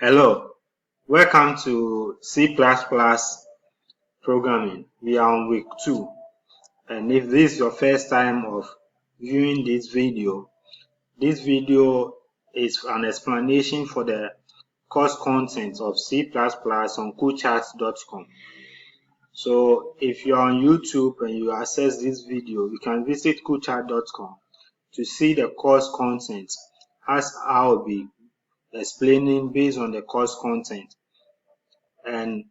Hello, welcome to C++ programming. We are on week 2, and if this is your first time of viewing this video is an explanation for the course content of C++ on Kuulchat.com. So if you're on YouTube and you access this video, you can visit Kuulchat.com to see the course content as I'll be explaining based on the course content. And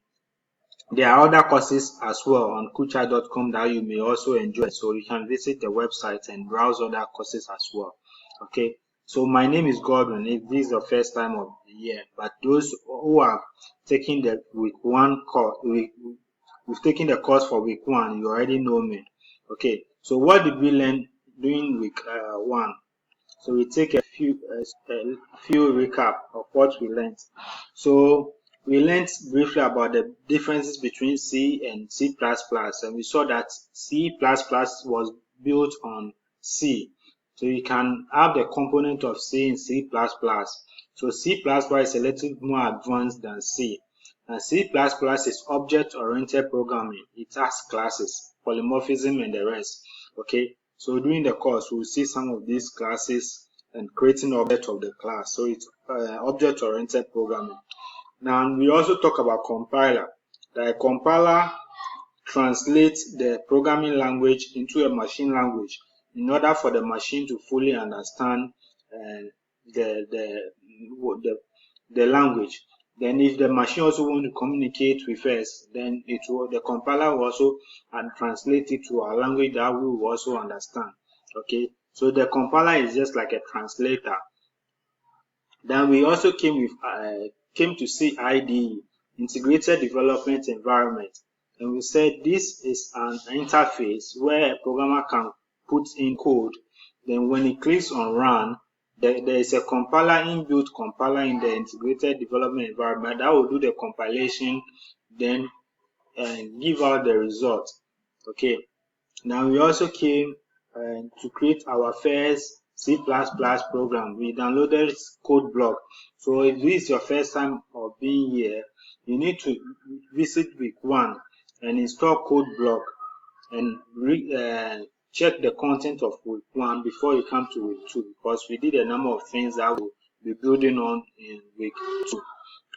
there are other courses as well on Kuulchat.com that you may also enjoy. So you can visit the website and browse other courses as well. Okay. So my name is Gordon. If this is the first time of the year, but those who are taking the week 1 course, we've taken the course for week 1, you already know me. Okay. So what did we learn during week 1? So we take a few recap of what we learned. So we learned briefly about the differences between C and C++, and we saw that C++ was built on C. So you can have the component of C in C++. So C++ is a little more advanced than C. And C++ is object-oriented programming. It has classes, polymorphism, and the rest. Okay. So during the course, we'll see some of these classes and creating object of the class. So it's object-oriented programming. Now, we also talk about compiler. The compiler translates the programming language into a machine language in order for the machine to fully understand the language. Then if the machine also want to communicate with us, then the compiler will also translate it to a language that we will also understand. Okay, so the compiler is just like a translator. Then we also came to see IDE, Integrated Development Environment, and we said this is an interface where a programmer can put in code. Then when he clicks on Run, there is a compiler, inbuilt compiler in the integrated development environment that will do the compilation, then give out the result. Okay. Now we also came to create our first C++ program. We downloaded code block. So if this is your first time of being here, you need to visit week 1 and install code block and check the content of week 1 before you come to week 2, because we did a number of things that we'll be building on in week 2.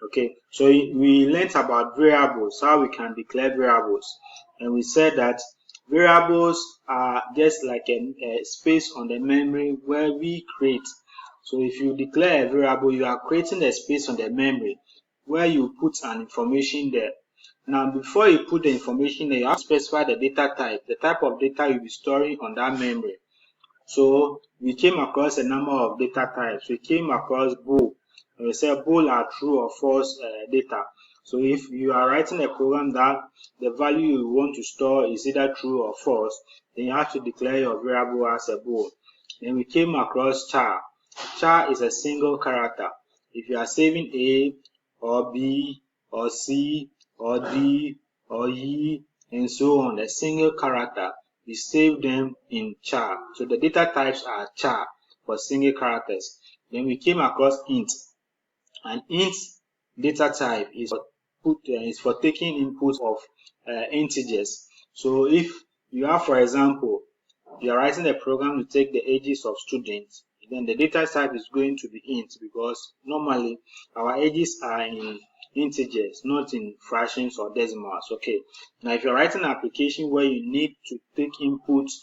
Okay, so we learned about variables, how we can declare variables, and we said that variables are just like a space on the memory where we create. So if you declare a variable, you are creating a space on the memory where you put an information there. Now, before you put the information there, you have to specify the data type, the type of data you'll be storing on that memory. So we came across a number of data types. We came across bool, and we said bool are true or false data. So if you are writing a program that the value you want to store is either true or false, then you have to declare your variable as a bool. Then we came across char. Char is a single character. If you are saving A or B or C or D or E and so on, a single character, we save them in char. So the data types are char for single characters. Then we came across int. And int data type is for taking inputs of integers. So if you have, for example, you are writing a program to take the ages of students, then the data type is going to be int, because normally our ages are in integers, not in fractions or decimals. Okay. Now, if you're writing an application where you need to take inputs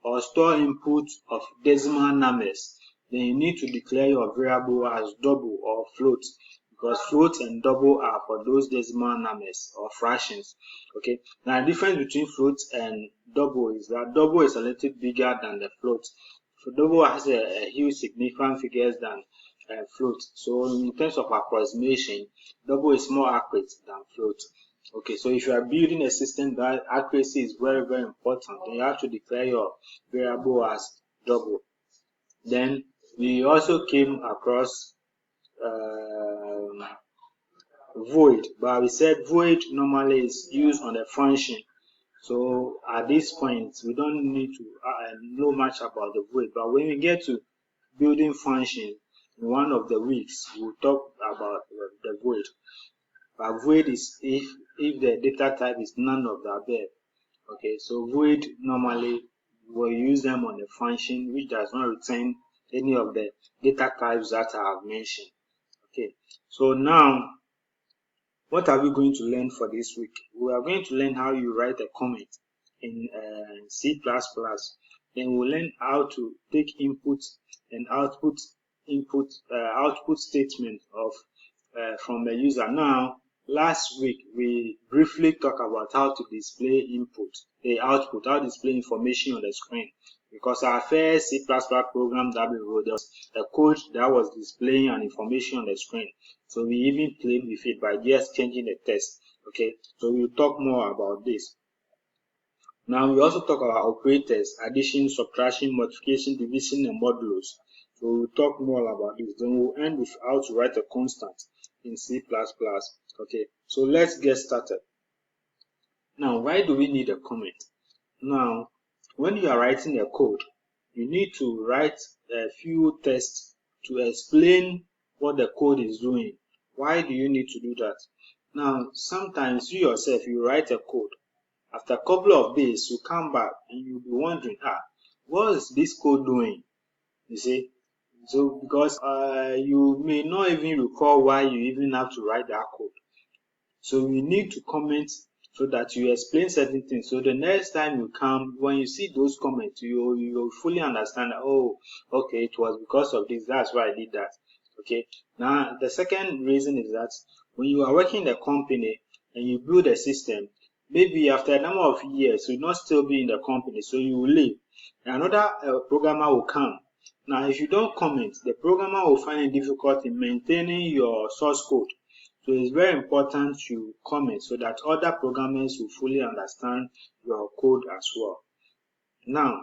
or store inputs of decimal numbers, then you need to declare your variable as double or float, because float and double are for those decimal numbers or fractions. Okay. Now, the difference between float and double is that double is a little bigger than the float. So double has a huge significant figures than float. So in terms of approximation, double is more accurate than float. Okay, so if you are building a system that accuracy is very, very important, then you have to declare your variable as double. Then we also came across void, but we said void normally is used on a function. So at this point, we don't need to know much about the void, but when we get to building function in one of the weeks, we'll talk about the void. void. But void is if the data type is none of the above. Okay, so void normally we'll use them on a function which does not return any of the data types that I have mentioned. Okay, so now what are we going to learn for this week? We are going to learn how you write a comment in C++. Then we'll learn how to take input and output statement of from a user. Now, last week we briefly talked about how to display output, how to display information on the screen. Because our first C++ program that we wrote, there was a code that was displaying an information on the screen. So we even played with it by just changing the text. Okay, so we'll talk more about this. Now we also talk about operators, addition, subtraction, multiplication, division, and modulus. So we'll talk more about this. Then we'll end with how to write a constant in C++. Okay, so let's get started. Now, why do we need a comment? Now, when you are writing a code, you need to write a few tests to explain what the code is doing. Why do you need to do that? Now, sometimes you yourself, you write a code. After a couple of days, you come back and you'll be wondering, what is this code doing? You see? So, because you may not even recall why you even have to write that code. So, you need to comment so that you explain certain things. So the next time you come, when you see those comments, you'll fully understand that, oh, okay, it was because of this, that's why I did that. Okay. Now, the second reason is that when you are working in a company and you build a system, maybe after a number of years, you'll not still be in the company, so you will leave. Another programmer will come. Now, if you don't comment, the programmer will find it difficult in maintaining your source code. So it's very important you comment so that other programmers will fully understand your code as well. Now,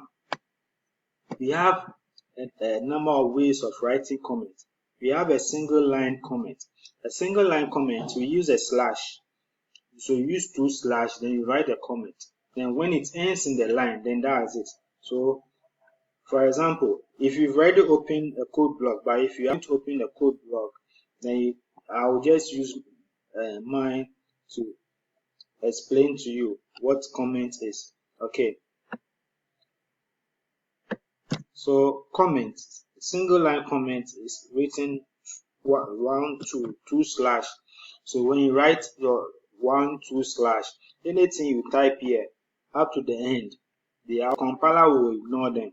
we have a number of ways of writing comments. We have a single line comment. A single line comment, we use a slash. So you use 2/, then you write a comment. Then when it ends in the line, then that's it. So, for example, if you've already opened a code block, but if you haven't opened a code block, then I will just use mine to explain to you what comment is. Okay. So comment, single line comment is written 1, 2, 2/. So when you write your 1, 2/, anything you type here up to the end, the compiler will ignore them.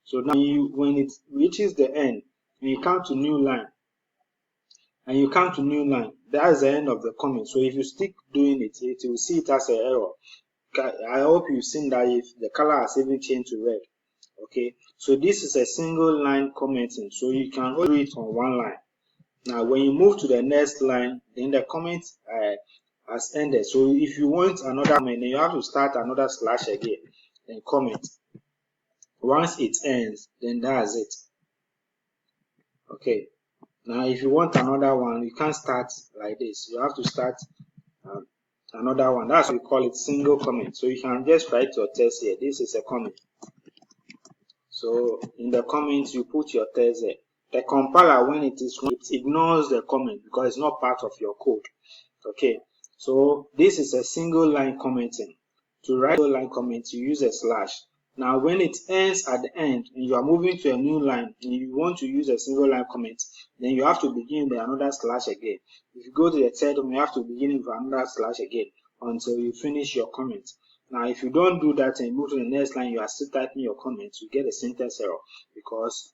So now when it reaches the end, when you come to new line, that's the end of the comment. So if you stick doing it, it will see it as an error. I hope you've seen that if the color has even changed to red. Okay, so this is a single line commenting, so you can only do it on one line. Now when you move to the next line, then the comment has ended. So if you want another comment, then you have to start another slash again and comment. Once it ends, then that's it. Okay. Now, if you want another one, you can't start like this. You have to start another one. That's what we call it single comment. So you can just write your text here. This is a comment. So in the comment, you put your text there. The compiler, when it ignores the comment because it's not part of your code. Okay. So this is a single line commenting. To write a line comment, you use a slash. Now, when it ends at the end and you are moving to a new line and you want to use a single line comment, then you have to begin with another slash again. If you go to the third one, you have to begin with another slash again until you finish your comment. Now, if you don't do that and move to the next line, you are still typing your comment, you get a syntax error because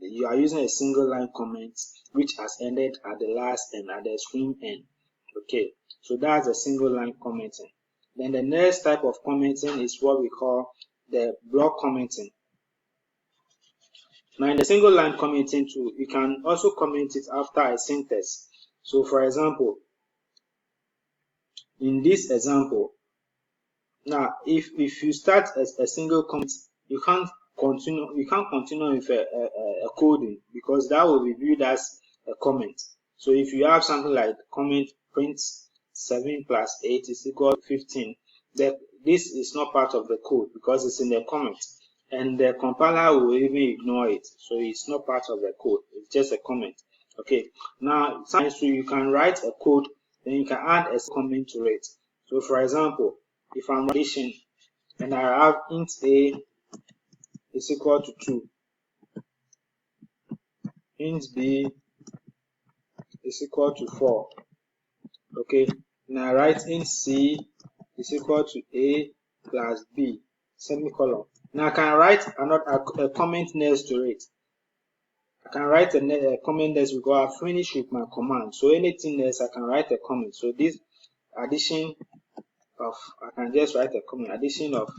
you are using a single line comment which has ended at the last and at the extreme end. Okay, so that's a single line commenting. Then the next type of commenting is what we call the block commenting. Now in the single line commenting too, you can also comment it after a syntax. So for example, in this example, now if you start a single comment, you can't continue with a coding because that will be viewed as a comment. So if you have something like comment print 7 plus 8 is equal to 15, that this is not part of the code because it's in the comment, and the compiler will even ignore it. So it's not part of the code, it's just a comment. Okay, now so you can write a code, then you can add a comment to it. So for example, if I'm addition and I have int a is equal to 2, int b is equal to 4. Okay, now I write int c is equal to a plus b, semicolon. Now I can write a comment next to it. I can write a comment next because I finished with my command. So anything else I can write a comment. So this addition of, I can just write a comment, addition of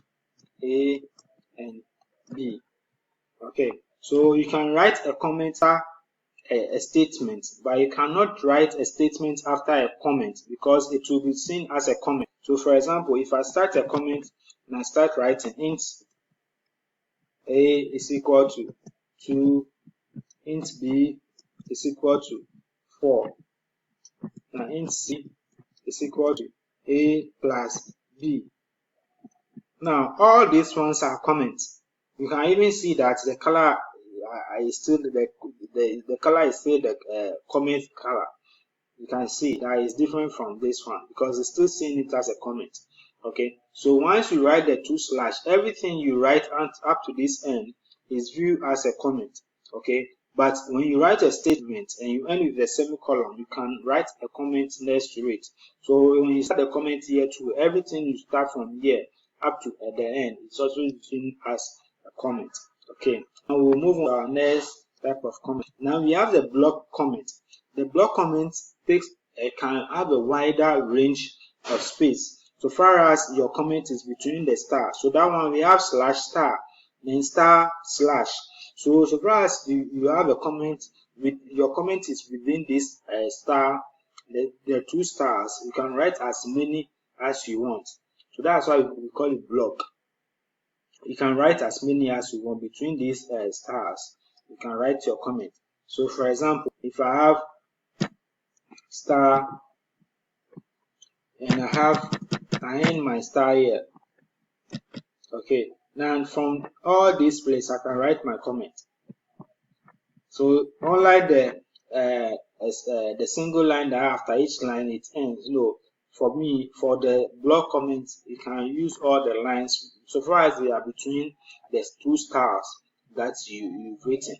a and b. Okay, so you can write a comment after a statement, but you cannot write a statement after a comment because it will be seen as a comment. So for example, if I start a comment and I start writing int a is equal to 2, int b is equal to 4, now int c is equal to a plus b. Now all these ones are comments. You can even see that the color is still the color is still the comment color. You can see that is different from this one because it's still seeing it as a comment. Okay, so once you write the 2/, everything you write up to this end is viewed as a comment. Okay, but when you write a statement and you end with a semicolon, you can write a comment next to it. So when you start the comment here too, everything you start from here up to the end, it's also seen as a comment. Okay, now we'll move on to our next type of comment. Now we have the block comment. The block comment can have a wider range of space so far as your comment is between the star. So that one we have slash star, then star slash. So far as you have a comment with your comment is within this star, the 2 stars, you can write as many as you want. So that's why we call it block. You can write as many as you want between these stars. You can write your comment. So for example, if I have star and I end my star here. Okay, now from all these places I can write my comment. So unlike the single line that after each line it ends, no, for me, for the block comments, you can use all the lines so far as they are between the 2 stars that you've written.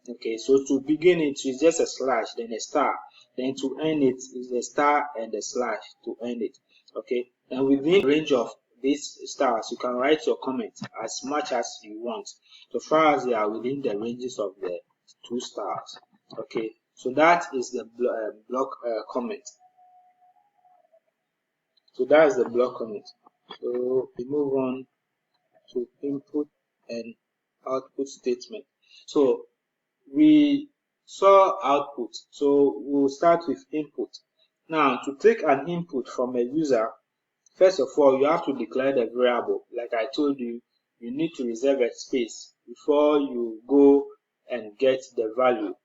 Okay, so to begin it is just a slash, then a star, then to end it is a star and a slash to end it. Okay, and within the range of these stars, you can write your comment as much as you want, so far as they are within the ranges of the 2 stars. Okay, so that is the block comment. So that is the block comment. So we move on to input and output statement. So we saw output, so we'll start with input. Now to take an input from a user, first of all you have to declare the variable. Like I told you, you need to reserve a space before you go and get the value.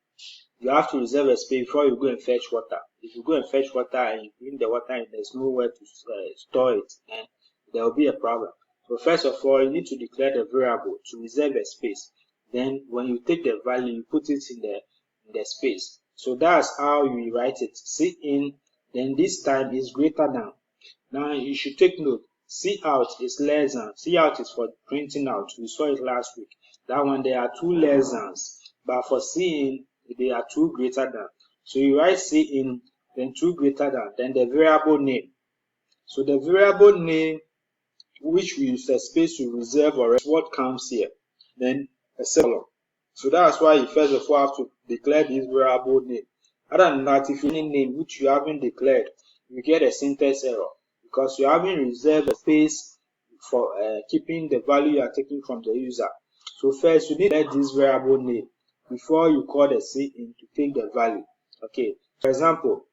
You have to reserve a space before you go and fetch water. If you go and fetch water and you bring the water and there's nowhere to store it, then there will be a problem. So first of all, you need to declare the variable to reserve a space. Then when you take the value, you put it in the space. So that's how you write it. Cin, then this time is greater than. Now you should take note. Cout is less than. Cout is for printing out. We saw it last week. That one there are 2 less thans, but for cin they are 2 greater than. So you write cin, then 2 greater than, then the variable name. So the variable name, which we use a space to reserve or what comes here, then a semicolon. So that's why you first of all have to declare this variable name. Other than that, if you any name which you haven't declared, you get a syntax error because you haven't reserved a space for keeping the value you are taking from the user. So first you need to add this variable name before you call the cin to take the value. Okay, for example,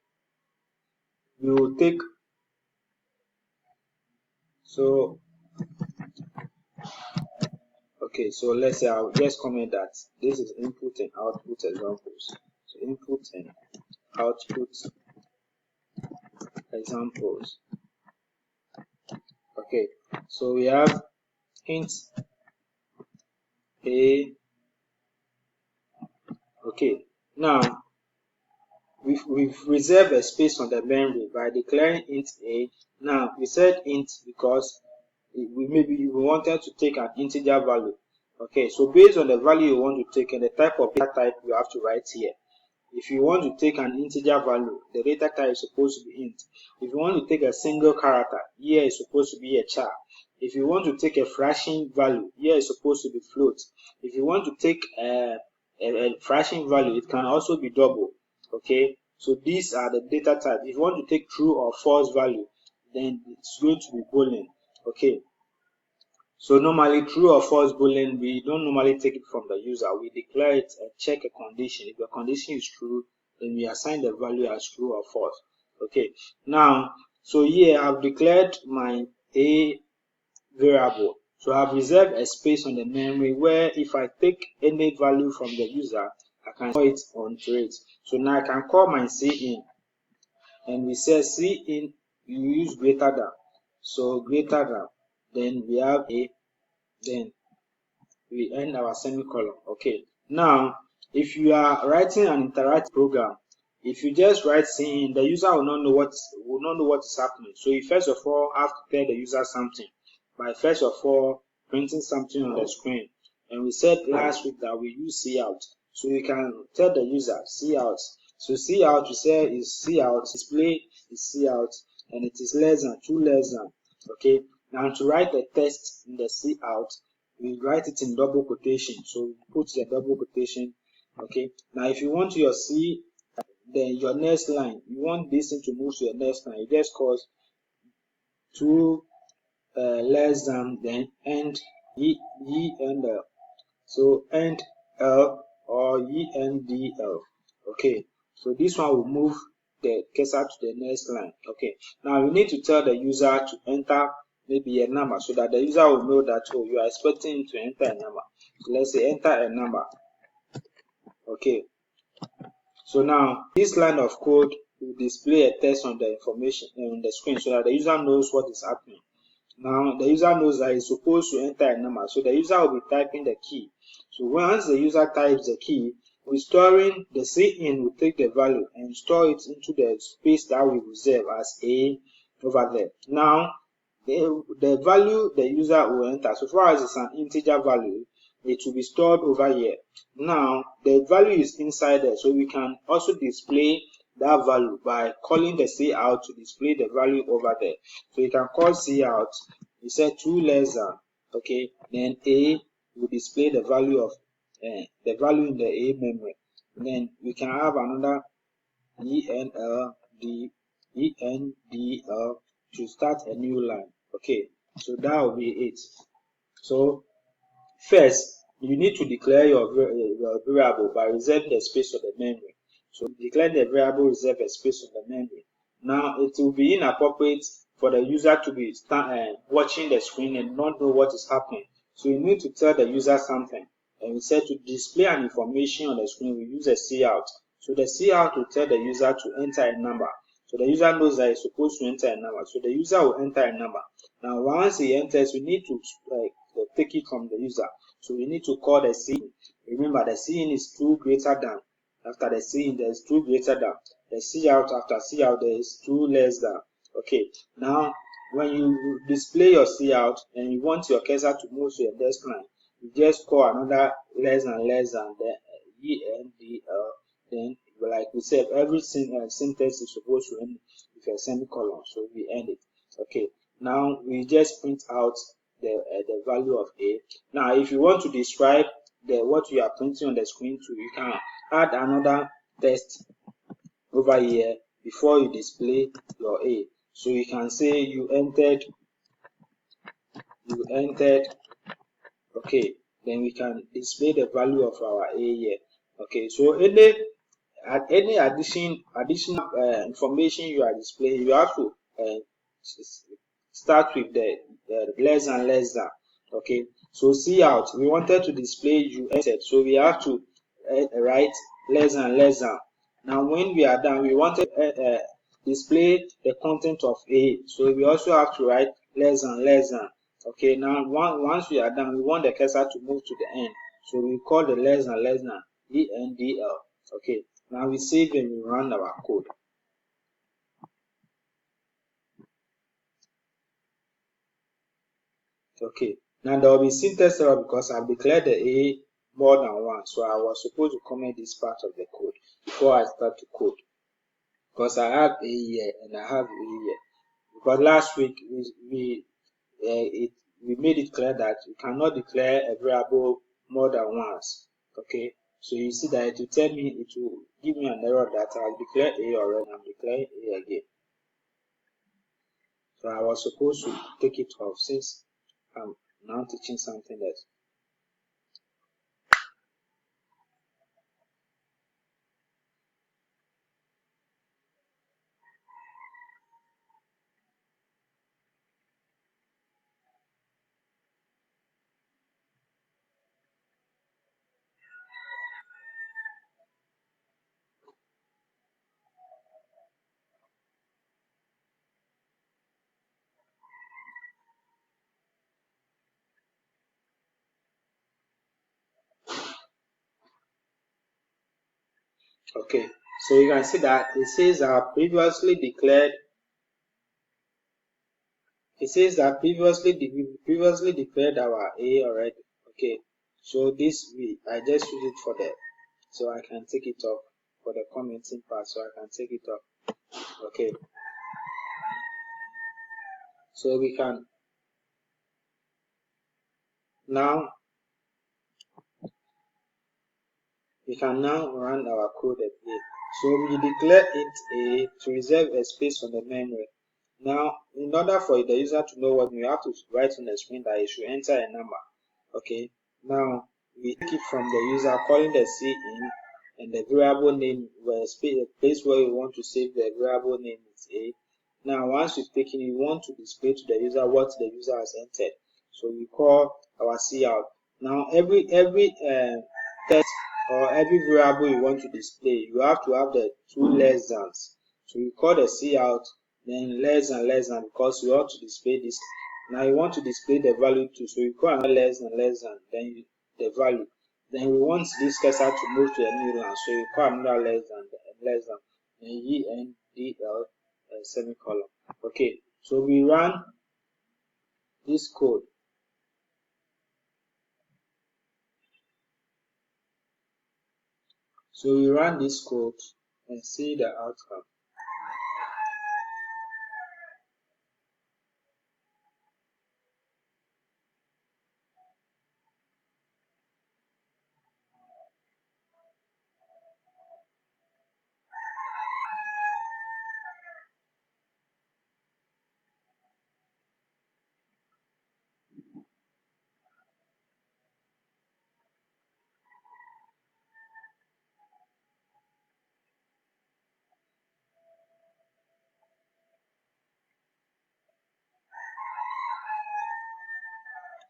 we will take, so okay, so let's say I'll just comment that this is input and output examples. So input and output examples. Okay, so we have int a. Okay, now we've reserved a space on the memory by declaring int a. Now we said int because we wanted to take an integer value. Okay, so based on the value you want to take and the type of data type you have to write here. If you want to take an integer value, the data type is supposed to be int. If you want to take a single character, here is supposed to be a char. If you want to take a fraction value, here is supposed to be float. If you want to take a fraction value, it can also be double. Okay, so these are the data type. If you want to take true or false value, then it's going to be boolean. Okay, so normally true or false boolean, we don't normally take it from the user. We declare it and check a condition. If the condition is true, then we assign the value as true or false. Okay, now, so here I've declared my a variable. So I've reserved a space on the memory where if I take any value from the user, I can call it onto it. So now I can call my cin, and we say cin, you use greater than. So greater than, then we have a, then we end our semicolon. Okay, now if you are writing an interactive program, if you just write cin, the user will not know what is happening. So you first of all have to tell the user something by first of all printing something on the screen. And we said last week that we use cout, so you can tell the user cout. So cout, we say is cout, display is cout, and it is less than, true less than. Okay, now to write the text in the cout, we write it in double quotation. So we put the double quotation. Okay, now if you want your C, then your next line, you want this thing to move to the next line, you just call true less than, then end end l. So end l or end l. Okay, so this one will move the cursor to the next line. Okay, now you need to tell the user to enter maybe a number so that the user will know that, oh, you are expecting him to enter a number. So let's say enter a number. Okay, so now this line of code will display a text on the information on the screen so that the user knows what is happening. Now the user knows that he's supposed to enter a number, so the user will be typing the key. So once the user types the key, restoring the cin will take the value and store it into the space that we reserve as a over there. Now the value the user will enter, so far as it's an integer value, it will be stored over here. Now the value is inside there, so we can also display that value by calling the cout to display the value over there. So you can call cout, you say true less than, okay, then a will display the value of the value in the a memory. And then we can have another endl to start a new line. Okay, so that will be it. So first, you need to declare your variable by reserving the space of the memory. So declare the variable reserve a space of the memory. Now it will be inappropriate for the user to be watching the screen and not know what is happening. So you need to tell the user something. And we said to display an information on the screen, we use a cout. So the cout will tell the user to enter a number. So the user knows that he's supposed to enter a number. So the user will enter a number. Now once he enters, we need to take it from the user. So we need to call the cin. Remember, the cin is true greater than. After the cin, there is true greater than. The cout, after cout, there is true less than. Okay, now when you display your cout and you want your cursor to move to the next line, you just call another less than, then endl. Then, like we said, every syntax is supposed to end with a semicolon, so we end it. Okay, now we just print out the value of a. Now if you want to describe what you are printing on the screen too, you can add another text over here before you display your a. So you can say you entered, okay, then we can display the value of our a here. Okay, so any additional information you are displaying, you have to start with the less than. Okay, so cout, we wanted to display you entered, so we have to write less than. Now when we are done, we want to display the content of a, so we also have to write less than. Okay, now once we are done, we want the cursor to move to the end, so we call the less than endl. Okay, Now we save and we run our code. Okay, now there will be syntax error because I've declared the A more than 1, so I was supposed to comment this part of the code before I start to code, because I have A here and I have A here. Because last week we made it clear that you cannot declare a variable more than once. Okay, so you see that it will tell me, it will give me an error that I've declared A already, I'm declaring A again. So I was supposed to take it off since I'm now teaching something else. Okay, so you can see that it says previously declared. It says that previously declared our A already. Okay, so this I just use it for that, so I can take it off for the commenting part. So I can take it off. Okay, so we can now run our code again. So we declare it A to reserve a space on the memory. Now, in order for the user to know what, we have to write on the screen that it should enter a number. Okay, now we take it from the user calling the cin, and the variable name, where a place where we want to save the variable name is A. Now, once we've taken it, we want to display to the user what the user has entered. So we call our cout. Now, every text or every variable you want to display, you have to have the two less thans. So you call the cout, then less than, because you want to display this. Now you want to display the value too, so you call another less than, then the value. Then we want this cursor to move to a new line, so you call another less than, and endl semicolon. Okay, so we run this code. So we run this code and see the outcome.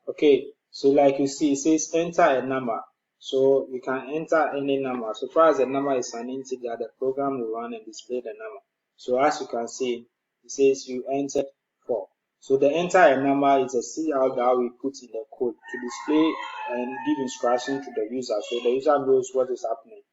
Okay, so like you see, it says enter a number. So you can enter any number. So far as the number is an integer, the program will run and display the number. So as you can see, it says you entered 4. So the enter a number is a cout that we put in the code to display and give instruction to the user, so the user knows what is happening.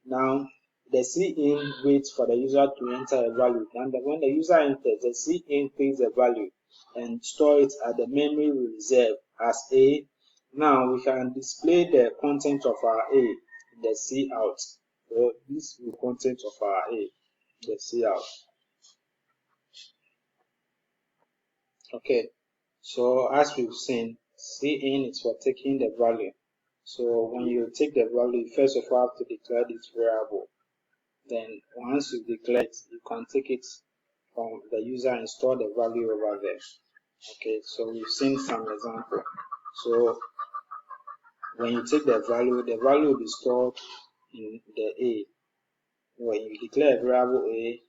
Now, the cin waits for the user to enter a value. And when the user enters, the cin takes the value and store it at the memory reserve as A. Now we can display the content of our A in the cout. So this is the content of our A, the cout. Okay, so as we've seen, cin is for taking the value. So when you take the value, first of all, have to declare this variable. Then once you declare it, you can take it from the user and store the value over there. Okay, so we've seen some example. So when you take the value will be stored in the A. When you declare a variable A,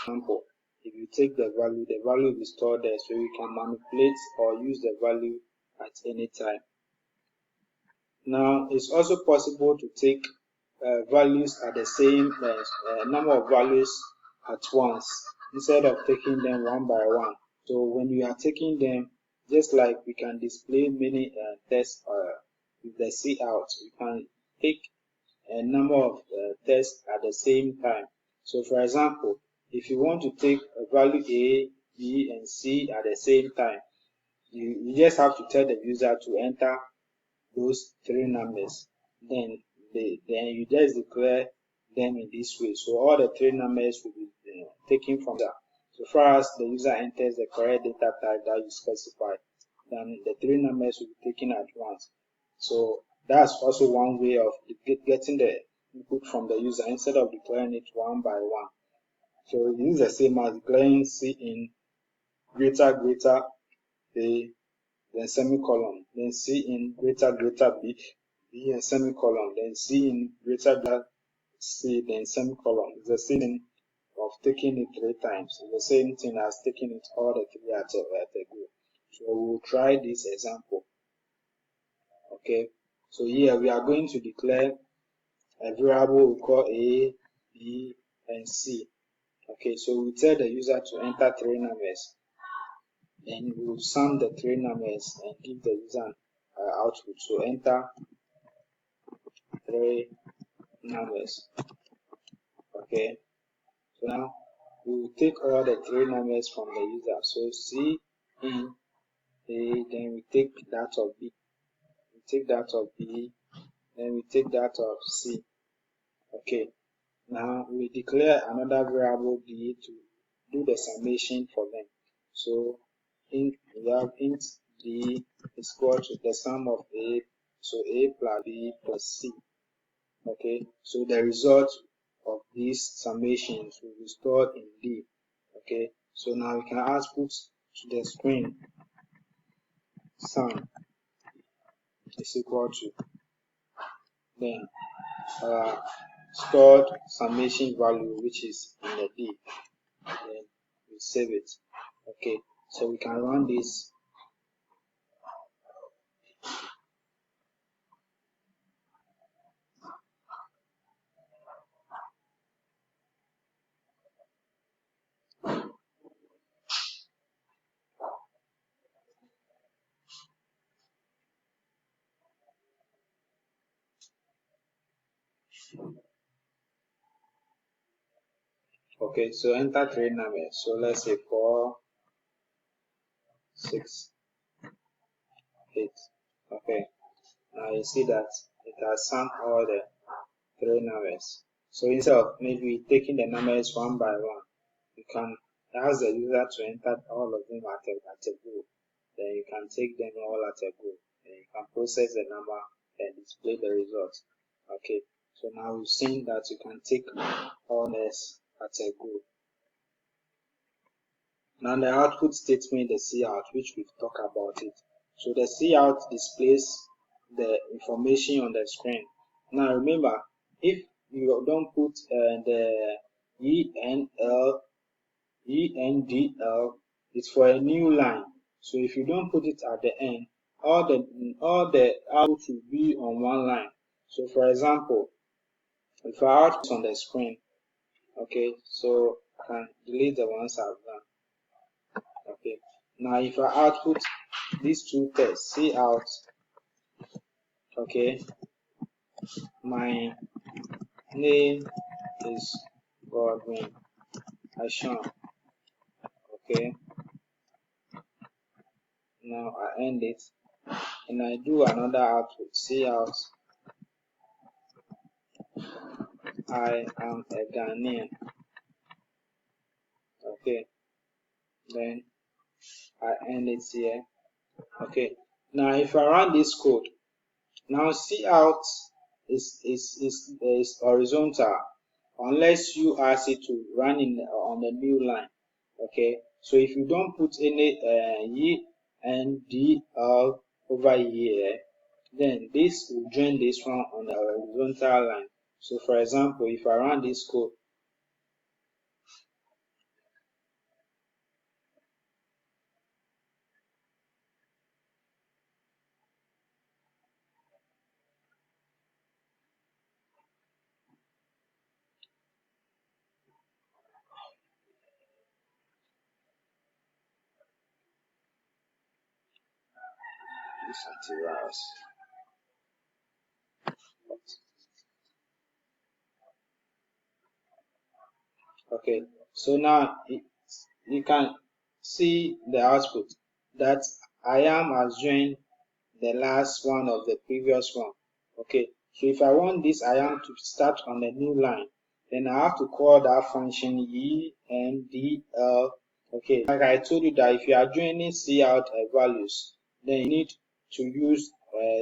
example, if you take the value will be stored there, so you can manipulate or use the value at any time. Now, it's also possible to take values at the same number of values at once, instead of taking them one by one. So when you are taking them, just like we can display many tests with the cout, you can take a number of tests at the same time. So for example, if you want to take a value A, B, and C at the same time, you just have to tell the user to enter those three numbers. Then you just declare them in this way. So all the three numbers will be taken from that. So far as the user enters the correct data type that you specify, then the three numbers will be taken at once. So that's also one way of getting the input from the user instead of declaring it one by one. So it is the same as declaring C in greater A, then semicolon, then C in greater B, B and semicolon, then C in greater C, then semicolon. It's the same thing of taking it three times. It's the same thing as taking it all the three at a go. So we'll try this example. Okay, so here we are going to declare a variable we call A, B, and C. Okay, so we tell the user to enter three numbers. Then we will sum the three numbers and give the user output. So enter three numbers. Okay, so now we will take all the three numbers from the user. So C in A, then we take that of B, we take that of B, then we take that of C. Okay, now we declare another variable B to do the summation for them. So we have int D is equal to the sum of A, so A plus B plus C. Okay, so the result of these summations will be stored in D. Okay, so now we can output to the screen sum is equal to then stored summation value, which is in the D. Then we save it. Okay, so we can run this. Okay, so enter three numbers. So let's say 4, 6, 8. Okay, now you see that it has summed all the three numbers. So instead of maybe taking the numbers one by one, you can ask the user to enter all of them at a go. Then you can take them all at a go. Then you can process the number and display the results. Okay, so now we've seen that you can take all this at a go. Now the output statement, the cout, which we've talked about it. So the cout displays the information on the screen. Now remember, if you don't put the ENDL, it's for a new line. So if you don't put it at the end, all the output will be on one line. So for example, if our output is on the screen, okay, so I can delete the ones I've done. Okay, now if I output these two tests, cout, okay, my name is Godwin Ashon. Okay, now I end it and I do another output, cout, I am a Ghanaian. Okay, then I end it here. Okay, now if I run this code, now cout is horizontal unless you ask it to run on the new line. Okay, so if you don't put any ENDL over here, then this will join this one on the horizontal line. So for example, if I run this code, this antivirus. Okay, so now you can see the output that I am has joined the last one of the previous one. Okay, so if I want this I am to start on a new line, then I have to call that function ENDL. Okay, like I told you that if you are joining cout values, then you need to use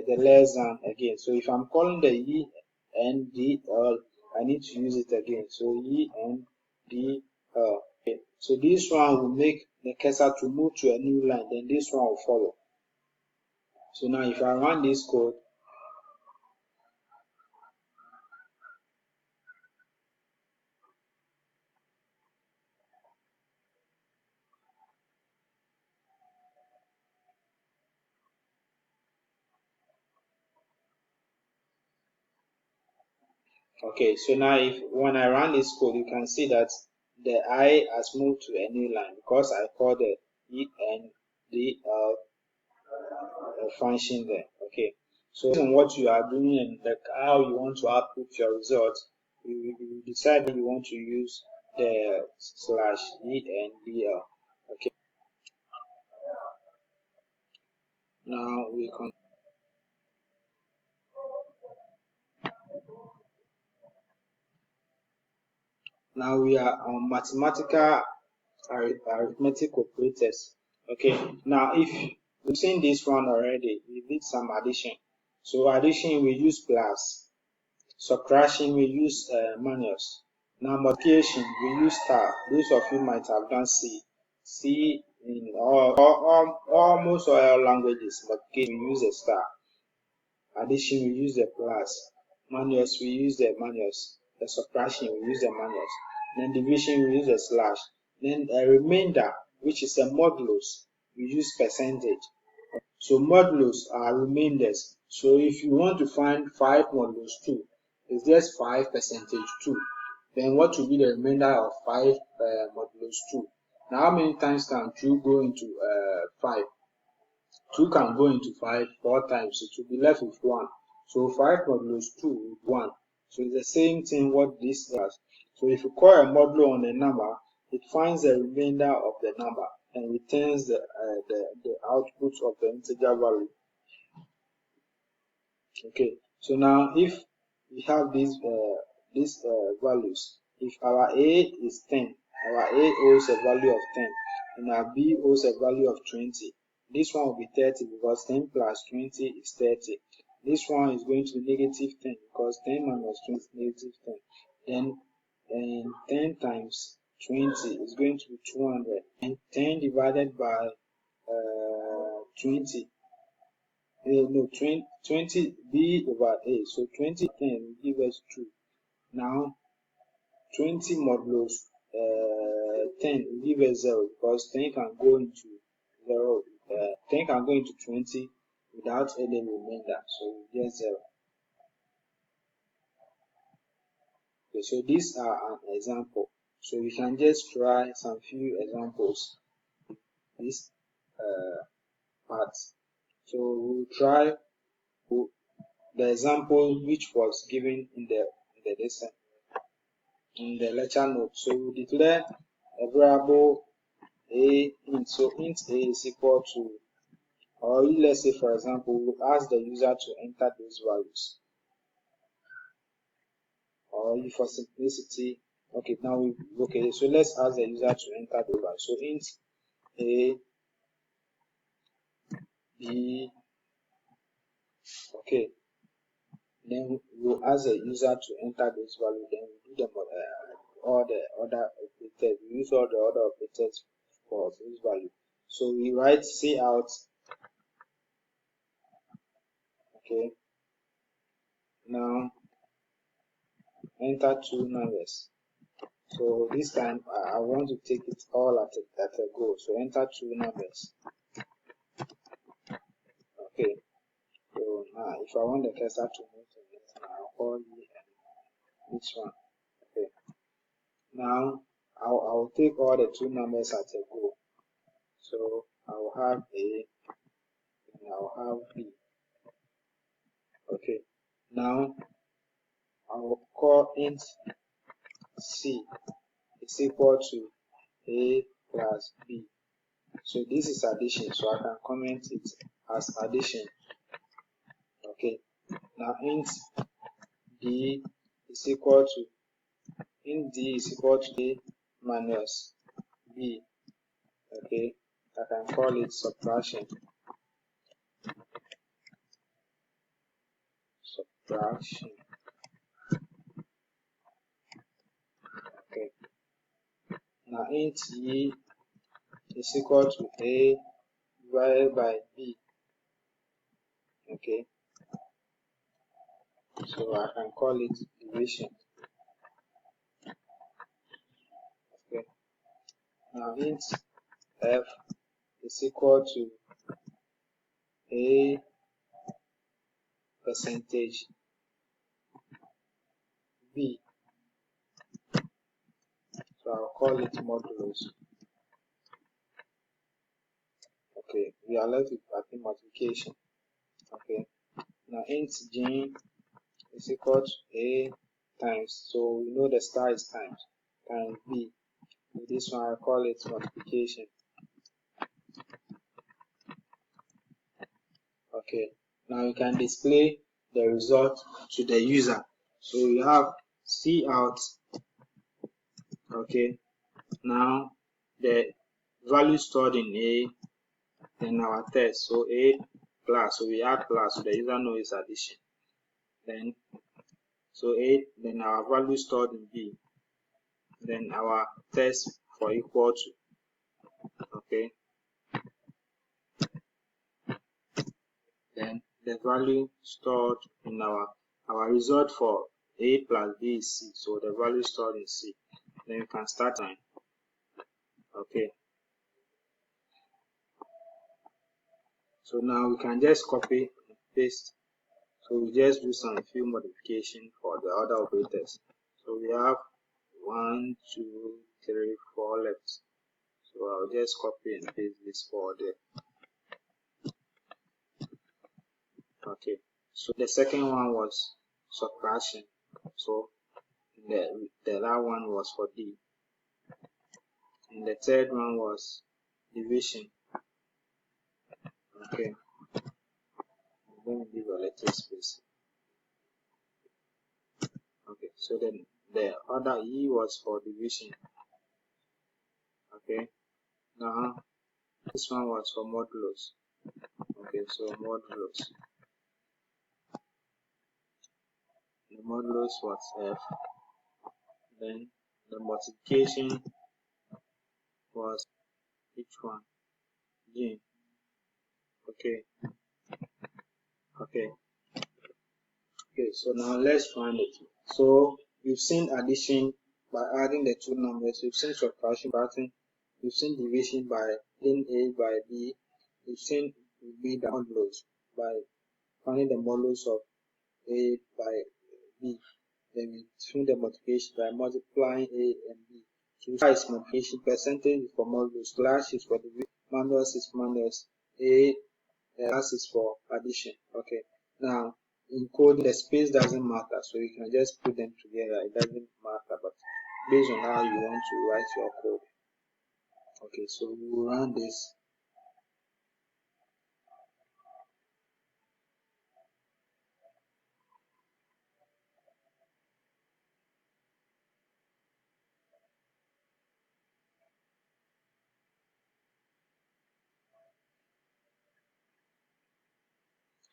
the less than again. So if I'm calling the ENDL, I need to use it again. So ENDL. Okay, so this one will make the cursor to move to a new line, then this one will follow. So now if I run this code, okay, so now when I run this code, you can see that the I has moved to a new line because I called the ENDL function there. Okay, so what you are doing and like how you want to output your results, you decide you want to use the /ENDL. Okay, now we are on mathematical arithmetic operators. Okay, now if we've seen this one already, we did some addition. So addition we use plus, subtraction we use minus. Now multiplication we use star. Those of you might have done C in almost all languages. Multiplication we use a star. Addition we use the plus. Minus we use the minus. The subtraction we use the minus. Then division we use a slash. Then a remainder, which is a modulus, we use percentage. So modulus are remainders. So if you want to find 5 modulus 2, it's just 5 percentage 2. Then what will be the remainder of 5 modulus 2? Now how many times can 2 go into 5? 2 can go into 5 4 times. It will be left with 1. So 5 modulus 2 with 1. So it's the same thing what this does. So if you call a modulo on a number, it finds the remainder of the number and returns the output of the integer value. Okay, so now if we have these values, if our A is 10, our A owes a value of 10, and our B owes a value of 20. This one will be 30 because 10 plus 20 is 30. This one is going to be negative 10 because 10 minus 20 is negative 10. Then 10 times 20 is going to be 200. And 10 divided by 20. 20 b over a. So 20 10 will give us 2. Now 20 modulus 10 will give us 0 because 10 can go into 0. 10 can go into 20 without any remainder. So we get 0. Okay, so these are an example. So you can just try some few examples. This part. So we'll try the example which was given in the lesson, in the lecture note. So we declare a variable a int. So int a is equal to, or let's say for example, we'll ask the user to enter those values. Or if for simplicity, okay, now so let's ask the user to enter the values. So int a b, okay. Then we'll ask the user to enter those values. Then we do them all the other operators. We use all the other operators for this value. So we write cout, okay. Now enter 2 numbers. So this time I want to take it all at a go. So enter 2 numbers. Okay. So now if I want the cursor to move to this, I'll call each one. Okay. Now I'll take all the 2 numbers at a go. So I'll have A and I'll have B. Okay. Now I'll call int C. It is equal to A plus B. So this is addition, so I can comment it as addition. Okay, now int D is equal to A minus B. Okay, I can call it subtraction. Okay, now int E is equal to A divided by B. Okay, so I can call it division. Okay, now int F is equal to A percentage B. So I'll call it modulus. Okay, we are left with pattern multiplication. Okay, now int G is equal to A times, so we know the star is times B. So this one I call it multiplication. Okay, now you can display the result to the user. So you have C out. Okay, now the value stored in A, then our test, so A plus, so we add plus, so the user knows it's addition. Then so A, then our value stored in B, then our test for equal to. Okay, then the value stored in our result for A plus B is C, so the value stored in C. Then you can start time. Okay, so now we can just copy and paste. So we just do some few modifications for the other operators. So we have 1, 2, 3, 4 left. So I'll just copy and paste this for there. Okay, so the second one was subtraction. So the other one was for D. And the third one was division. Okay, let me give a little space. Okay, so then the other E was for division. Okay, now this one was for modulus. Okay, so modulus. The modulus was F. Then the multiplication was which one? G. Okay. Okay. Okay, so now let's find it. So we've seen addition by adding the two numbers, we've seen subtraction pattern, we've seen division by in A by B, we've seen B the modulus by finding the modulus of A by B. Then we find the multiplication by multiplying A and B. So is multiplication, percentage is for modulus, slash is for division, minus is minus, A plus is for addition. Okay, now in code the space doesn't matter, so you can just put them together, it doesn't matter, but based on how you want to write your code. Okay, so we will run this.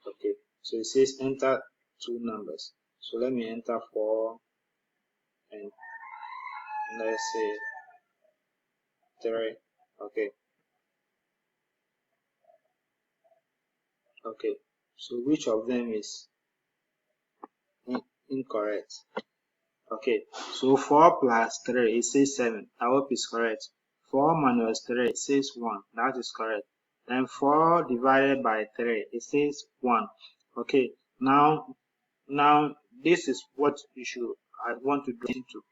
Okay, so it says enter two numbers, so let me enter 4 and let's say 3. Okay, okay, so which of them is incorrect? Okay, so 4 plus 3, it says 7. I hope it's correct. 4 minus 3, it says 1. That is correct. Then 4 divided by 3, it says 1. Okay, now this is what I want to do into.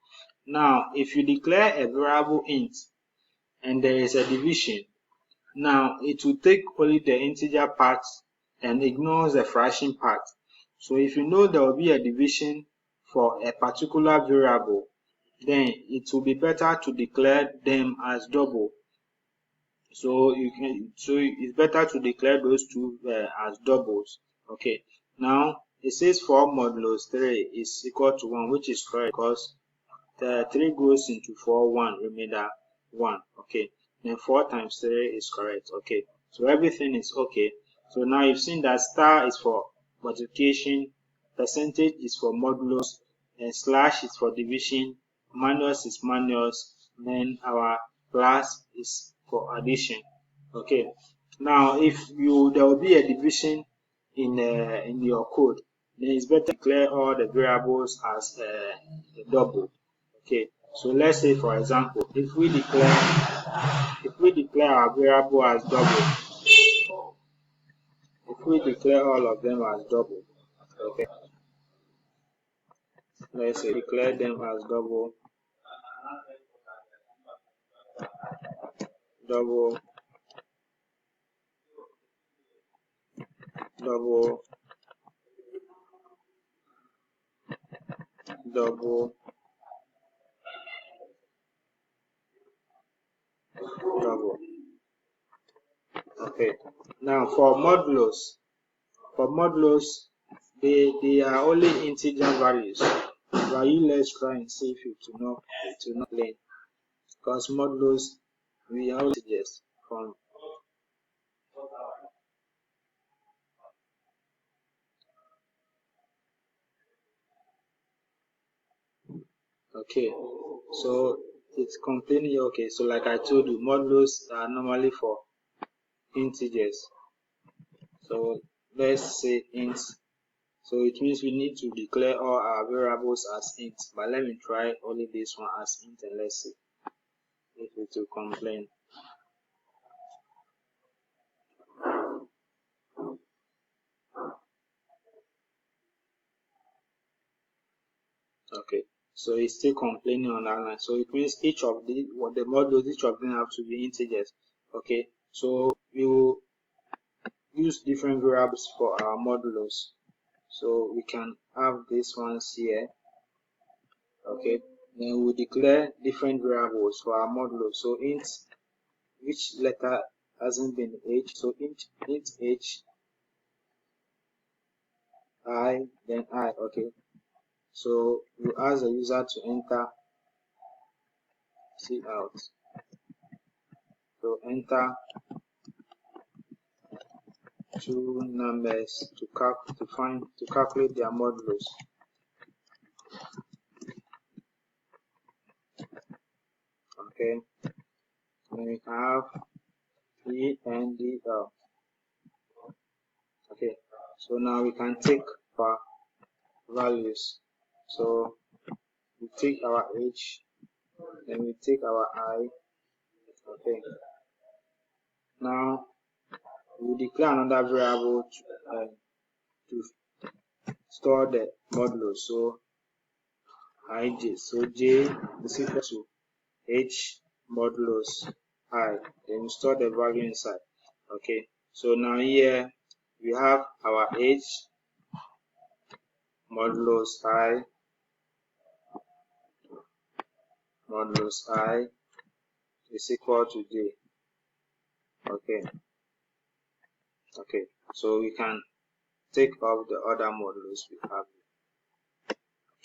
Now, if you declare a variable int and there is a division, now it will take only the integer part and ignores the fraction part. So if you know there will be a division for a particular variable, then it will be better to declare them as double. So it's better to declare those two as doubles. Okay. Now it says 4 modulus 3 is equal to 1, which is correct because the 3 goes into 4, 1, remainder 1. Okay. Then 4 times 3 is correct. Okay. So everything is okay. So now you've seen that star is for multiplication, percentage is for modulus, and slash is for division, minus is minus, then our plus is for addition. Okay. Now if there will be a division in your code, then it's better to declare all the variables as a double. Okay, so let's say for example, if we declare our variable as double, if we declare all of them as double, okay, let's say declare them as double, double, double, double, double. Okay, now for modulus, they are only integer values. But let's try and see if it will not plain, because modulus we are integers from. Okay, so it's complaining. Okay, so like I told you, modulus are normally for integers. So let's say int. So it means we need to declare all our variables as int. But let me try only this one as int, and let's see if it will complain. Okay, so it's still complaining on that line. So it means each of the modules, each of them have to be integers. Okay, so we will use different variables for our modulus. So we can have these ones here. Okay, then we declare different variables for our modulus. So int, which letter hasn't been h, so int h I, then I. Okay, so you ask the user to enter cout. So enter two numbers to calculate their modulus. Okay, then we can have E and D L. Okay, so now we can take our values. So we take our h, then we take our I. Okay, now we declare another variable to store the modulus. So ij, so j is equal to h modulus I, then we store the value inside. Okay, so now here we have our h modulus I is equal to j. Okay, so we can take off the other modulus we have.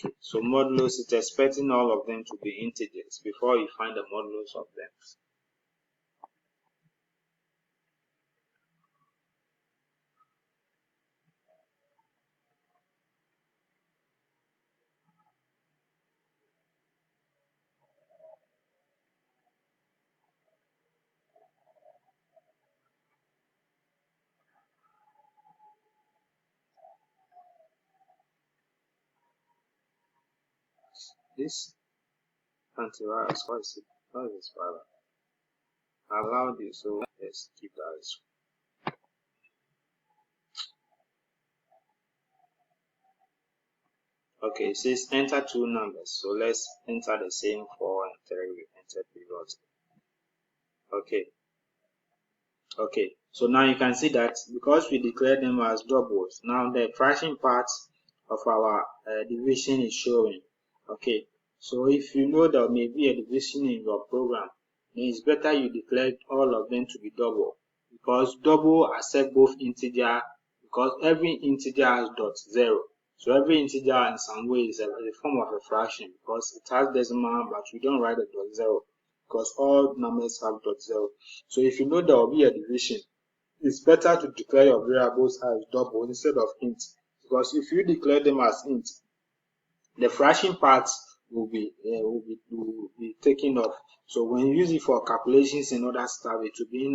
Okay, so modulus is expecting all of them to be integers before you find the modulus of them. This antivirus, what is it? What is this virus? I allowed you, so let's keep that. Okay, it says enter two numbers, so let's enter the same 4 and 3 we entered previously. Okay, so now you can see that because we declared them as doubles, now the fraction part of our division is showing. Okay, So if you know there may be a division in your program, then it's better you declare all of them to be double, because double accept both integer, because every integer has dot zero. So every integer in some way is a form of a fraction, because it has decimal, but you don't write a dot zero, because all numbers have dot zero. So if you know there will be a division, it's better to declare your variables as double instead of int, because if you declare them as int, the fraction part will be taken off. So when you use it for calculations and other stuff, it will be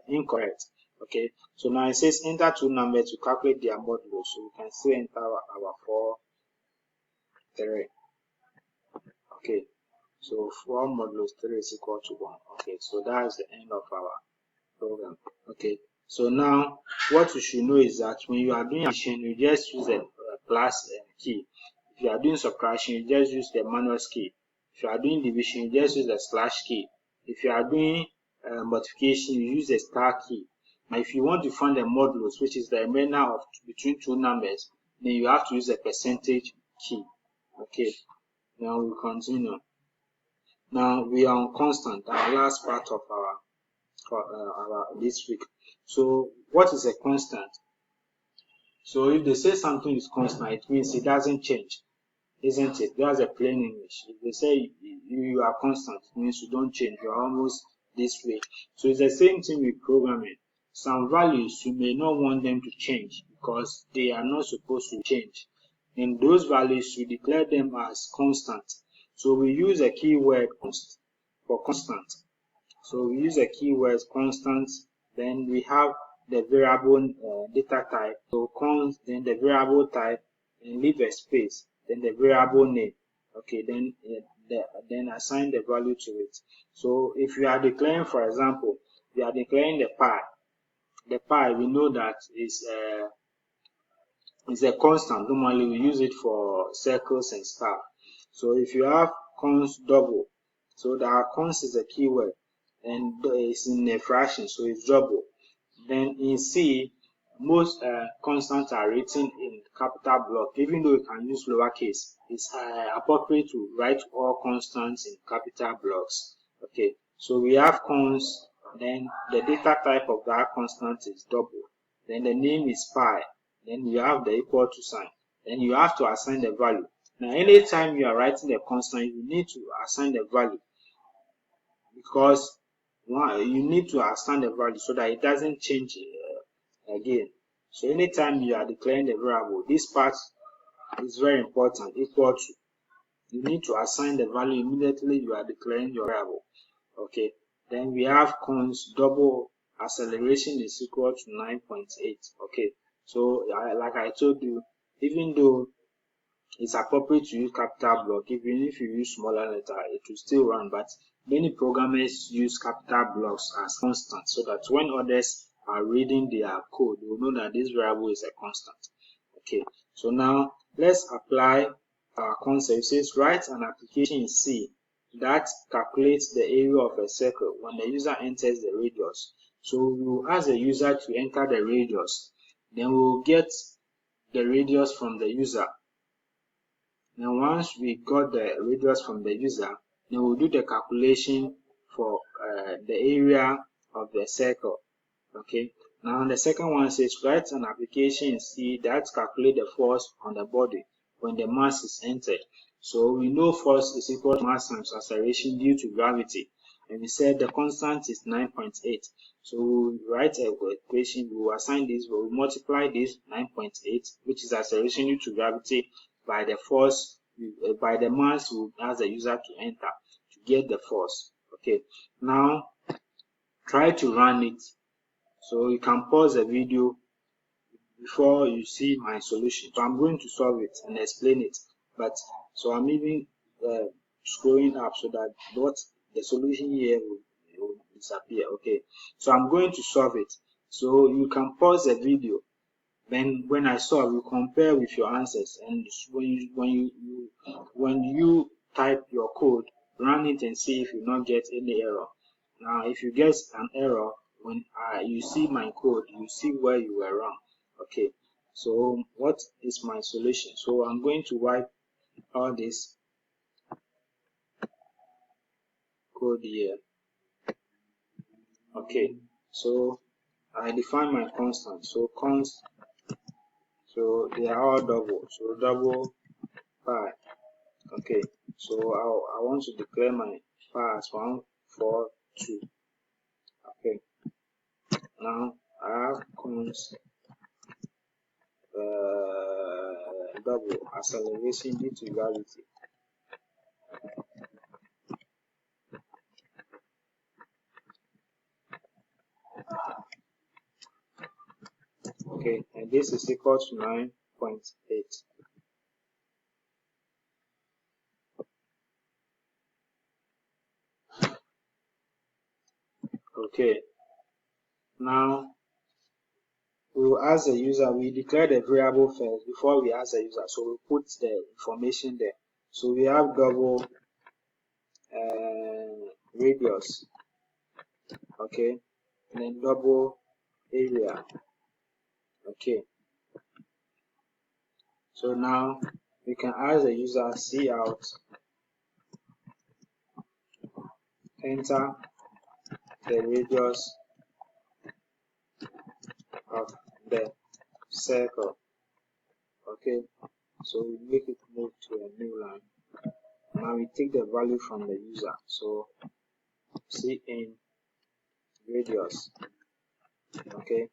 incorrect. Okay, so now it says enter two numbers to calculate their modulus. So we can still enter our 4, 3. Okay, so 4 modulus 3 is equal to 1. Okay, so that is the end of our program. Okay, so now what you should know is that when you are doing addition, you just use a plus key. If you are doing subtraction, you just use the minus key. If you are doing division, you just use the slash key. If you are doing multiplication, you use the star key. Now, if you want to find the modulus, which is the remainder of between two numbers, then you have to use the percentage key. Okay, now we continue. Now we are on constant, our last part of our this week. So what is a constant? So if they say something is constant, it means it doesn't change, isn't it? That's a plain English. If they say you are constant, it means you don't change. You are almost this way. So it's the same thing with programming. Some values you may not want them to change because they are not supposed to change. And those values you declare them as constant. So we use a keyword const for constant. So we use a keyword constant, then we have the variable data type, so const, then the variable type, and leave a space, then the variable name. Okay, then assign the value to it. So if you are declaring, for example, we are declaring the pi. The pi, we know that is a constant. Normally we use it for circles and stuff. So if you have const double, so the const is a keyword and it's in a fraction, so it's double. Then in C, most constants are written in capital block. Even though you can use lowercase, it's appropriate to write all constants in capital blocks. Okay, so we have const, then the data type of that constant is double, then the name is pi, then you have the equal to sign, then you have to assign the value. Now anytime you are writing the constant, you need to assign the value, because you need to assign the value so that it doesn't change again. So anytime you are declaring the variable, this part is very important. Equal to, you need to assign the value immediately you are declaring your variable. Okay, then we have const double acceleration is equal to 9.8. Okay, so like I told you, even though it's appropriate to use capital block, even if you use smaller letter, it will still run, but many programmers use capital blocks as constant, so that when others are reading their code, they will know that this variable is a constant. Okay, so now let's apply our concept. It says write an application in C that calculates the area of a circle when the user enters the radius. So we will ask the user to enter the radius, then we will get the radius from the user. Now once we got the radius from the user, then we'll do the calculation for the area of the circle. Okay, now the second one says write an application in C that calculate the force on the body when the mass is entered. So we know force is equal to mass times acceleration due to gravity, and we said the constant is 9.8. So we'll write a equation, we will assign this, we will multiply this 9.8, which is acceleration due to gravity, by the force, by the mass we ask the user to enter to get the force. Okay, now try to run it. So you can pause the video before you see my solution. So I'm going to solve it and explain it. But so I'm even scrolling up so that what the solution here will disappear. Okay, so I'm going to solve it. So you can pause the video. Then when I solve, you compare with your answers, and when you type your code, run it and see if you not get any error. Now, if you get an error, when you see my code, you see where you were wrong. Okay, so what is my solution? So I'm going to wipe all this code here. Okay, so I define my constant. So const, so they are all double. So double pi. Okay, so I want to declare my pi as 1, 4, 2. Okay, now I have const double acceleration due to gravity. Okay, and this is equal to 9.8. Okay, now we will ask the user, we declare the variable first before we ask the user, so we put the information there. So we have double radius, okay, and then double area. Okay, so now we can ask the user cout, enter the radius of the circle. Okay, so we make it move to a new line. Now we take the value from the user, so in radius. Okay,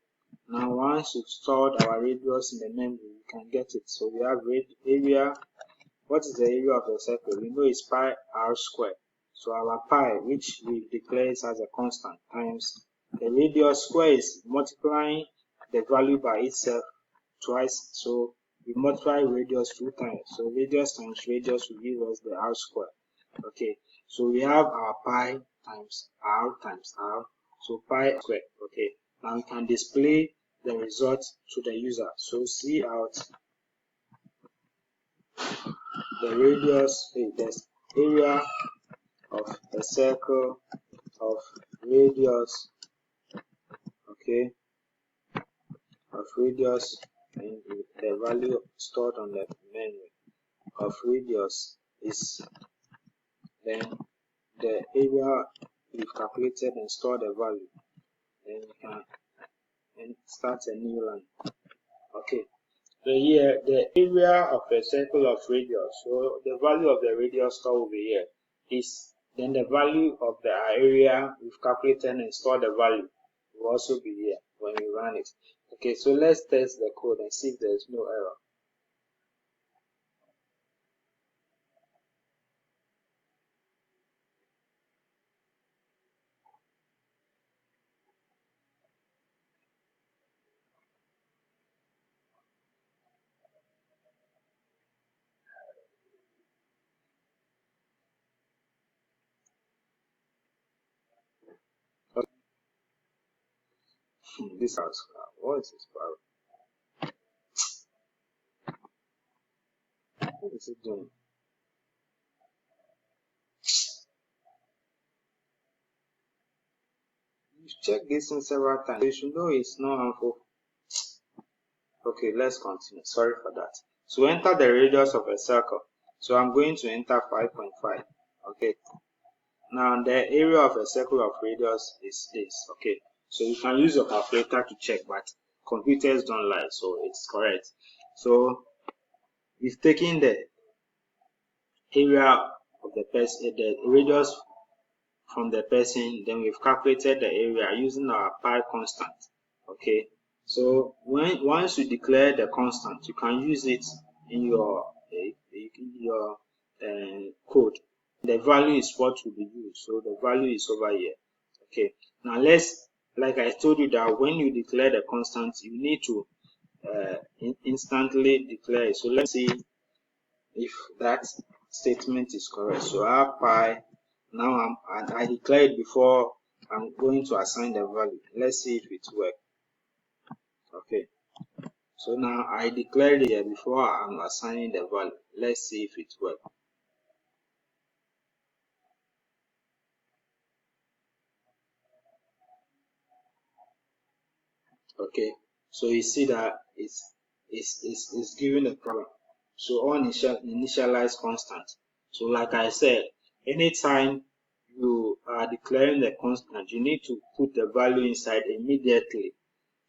now once we've stored our radius in the memory, we can get it. So we have area. What is the area of a circle? We know it's pi r squared. So our pi, which we declare as a constant, times the radius square is multiplying the value by itself twice. So we multiply radius 2 times. So radius times radius will give us the r square. Okay, so we have our pi times r, so pi squared. Okay, now we can display the result to the user. So cout the radius, the area of a circle of radius, okay, of radius, and the value stored on the memory of radius is then the area we've calculated and store the value. Then we can and start a new line. Okay, so here the area of a circle of radius, so the value of the radius stored over here is then the value of the area we've calculated and stored the value will also be here when we run it. Okay, so let's test the code and see if there's no error. Okay. This house, what is this power? What is it doing? You've checked this in several times. You should know it's not harmful. Okay, let's continue. Sorry for that. So enter the radius of a circle. So I'm going to enter 5.5. Okay. Now the area of a circle of radius is this. Okay. So you can use your calculator to check, but computers don't lie, so it's correct. So we've taken the area of the person, the radius from the person, then we've calculated the area using our pi constant. Okay, so once you declare the constant, you can use it in your code. The value is what will be used, so the value is over here. Okay, now like I told you that when you declare the constant, you need to instantly declare it. So let's see if that statement is correct. So I have pi. Now I declared before I'm going to assign the value. Let's see if it works. Okay. So now I declared it here before I'm assigning the value. Let's see if it works. Okay. So you see that it's giving a problem. So initialized constant. So like I said, anytime you are declaring the constant, you need to put the value inside immediately.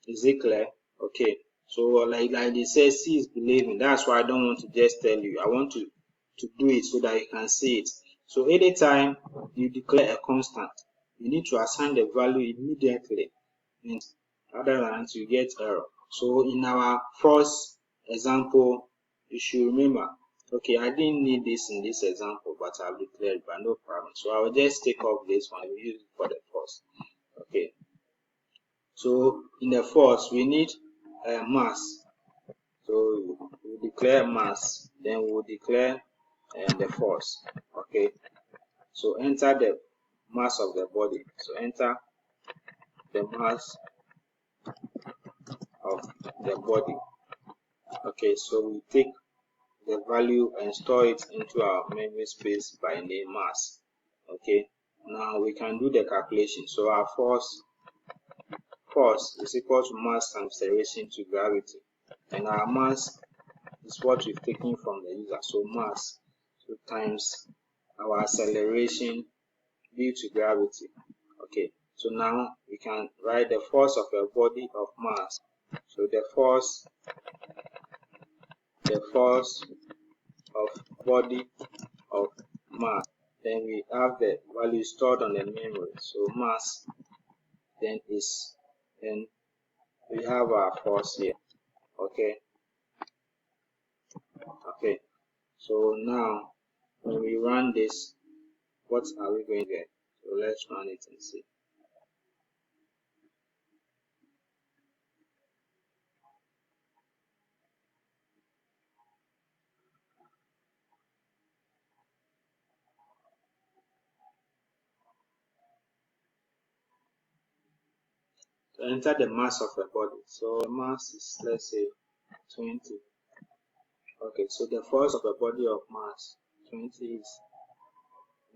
Is it clear? Okay. So like they say, see is believing. That's why I don't want to just tell you. I want to do it so that you can see it. So anytime you declare a constant, you need to assign the value immediately. Otherwise you get error. So in our first example, you should remember, okay, I didn't need this in this example, but I've declared, but no problem. So I will just take off this one. We use it for the first. Okay. So in the first, we need mass. So we declare mass, then we will declare the force. Okay. So enter the mass of the body. So enter the mass of the body. Okay. So we take the value and store it into our memory space by name mass. Okay. Now we can do the calculation. So our force is equal to mass times acceleration to gravity, and our mass is what we've taken from the user. So mass times our acceleration due to gravity. Okay, so now we can write the force of a body of mass. So the force of body of mass. Then we have the value stored on the memory. So mass then is, then we have our force here. Okay. Okay. So now when we run this, what are we going to get? So let's run it and see. So enter the mass of a body. So the mass is, let's say, 20. Okay, so the force of a body of mass 20 is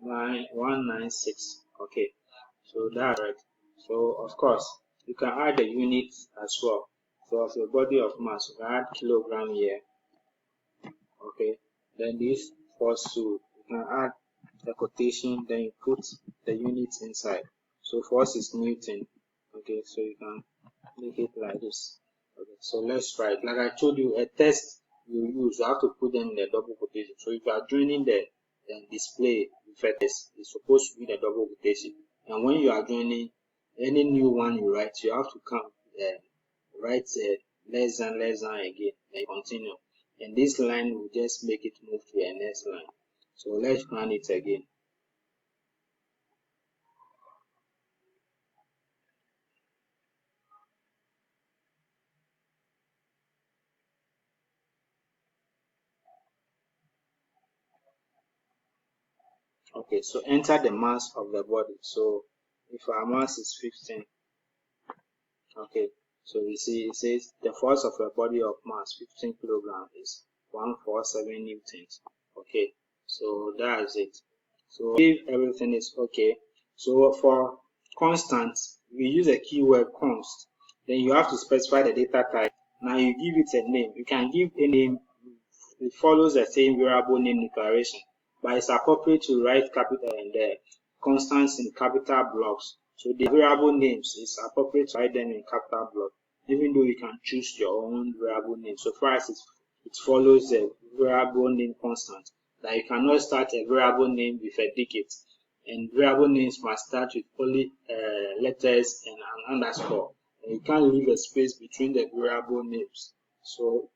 196. Okay, so that's right. So of course you can add the units as well. So of a body of mass, you can add kilogram here. Okay, then this force, so you can add the quotation, then you put the units inside. So force is Newton. Okay, so you can make it like this. Okay, so let's try it. Like I told you, a test you use, you have to put them in the double quotation. So if you are joining the display with a test, it's supposed to be the double quotation. And when you are joining any new one you write, you have to come write less than again, then continue. And this line will just make it move to the next line. So let's run it again. Okay, so enter the mass of the body. So if our mass is 15, okay, so you see it says the force of a body of mass 15 kilogram is 147 newtons. Okay, so that's it. So if everything is okay, so for constants we use a keyword const. Then you have to specify the data type. Now you give it a name. You can give a name. It follows the same variable name declaration, but it's appropriate to write capital and the constants in capital blocks. So the variable names, it's appropriate to write them in capital block, even though you can choose your own variable name. So far as it follows the variable name constant, that you cannot start a variable name with a digit, and variable names must start with only letters and an underscore. And you can't leave a space between the variable names. So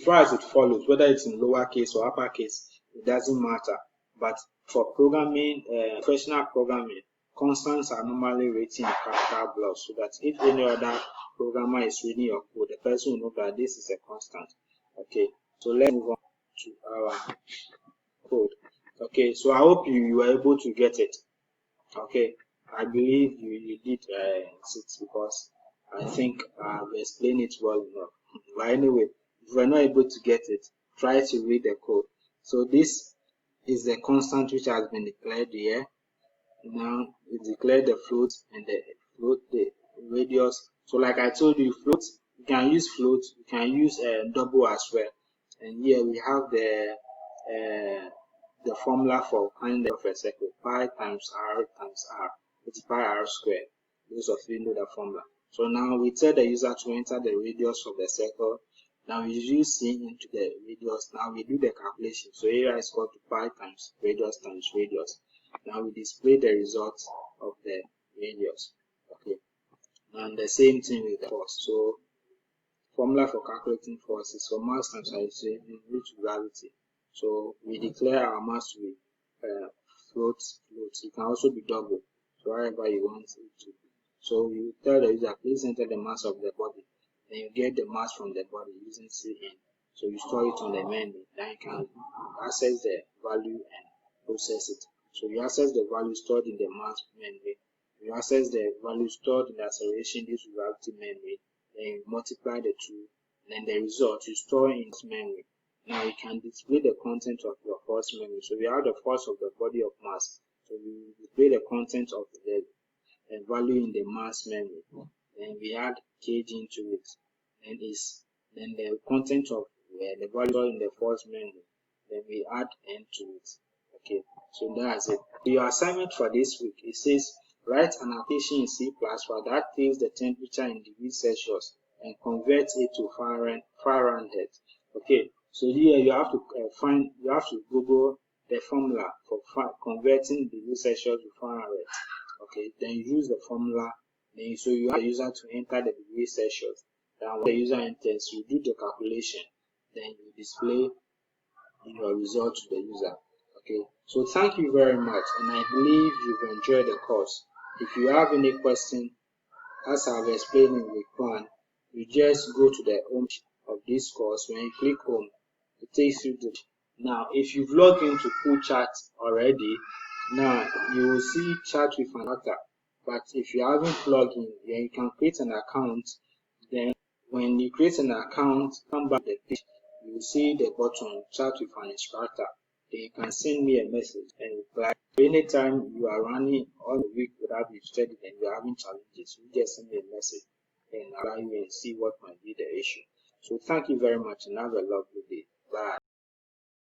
far as it follows, whether it's in lowercase or uppercase, it doesn't matter. But for programming, professional programming, constants are normally written in capital blocks, so that if any other programmer is reading your code, the person will know that this is a constant. Okay, so let's move on to our code. Okay, so I hope you were able to get it. Okay, I believe you did it, because I think I've explained it well enough. But anyway, if you're not able to get it, try to read the code. So this is the constant which has been declared here. Now it declared the float and the radius. So like I told you, float, you can use float, you can use double as well. And here we have the formula for finding of a circle: pi times r, it's pi r squared. Those of you know the formula. So now we tell the user to enter the radius of the circle. Now we use C into the radius. Now we do the calculation. So area is equal to pi times radius. Now we display the result of the radius. Okay. And the same thing with the force. So formula for calculating force is for mass times acceleration due to gravity. So we declare our mass to be float. It can also be double, so wherever you want it to be. So you tell the user, please enter the mass of the body. Then you get the mass from the body using Cn. So you store it on the memory. Then you can access the value and process it. So you access the value stored in the mass memory. You access the value stored in the acceleration due to gravity memory. Then you multiply the two. Then the result you store in its memory. Now you can display the content of your force memory. So we have the force of the body of mass. So we display the content of the value in the mass memory. Then we add kg into it. Then the content of the value in the force memory. Then we add n to it. Okay, so that's it. Your assignment for this week, it says write an application in C++ that takes the temperature in degrees Celsius and converts it to Fahrenheit. Okay, so here you have to Google the formula for converting degrees Celsius to Fahrenheit. Okay, then you use the formula. Then so you have the user to enter the degrees Celsius. Then when the user enters, you do the calculation. Then you display your result to the user. Okay, so thank you very much, and I believe you've enjoyed the course. If you have any question, as I've explained in week 1, you just go to the home of this course. When you click home, it takes you to. Now, if you've logged into Kuulchat already, now you will see chat with an avatar. But if you haven't logged in, then you can create an account. Then when you create an account, come back to the page, you will see the button chat with an instructor. Then you can send me a message and reply. Anytime you are running all the week without you've studied and you're having challenges, you just send me a message and I'll reply you and see what might be the issue. So thank you very much and have a lovely day.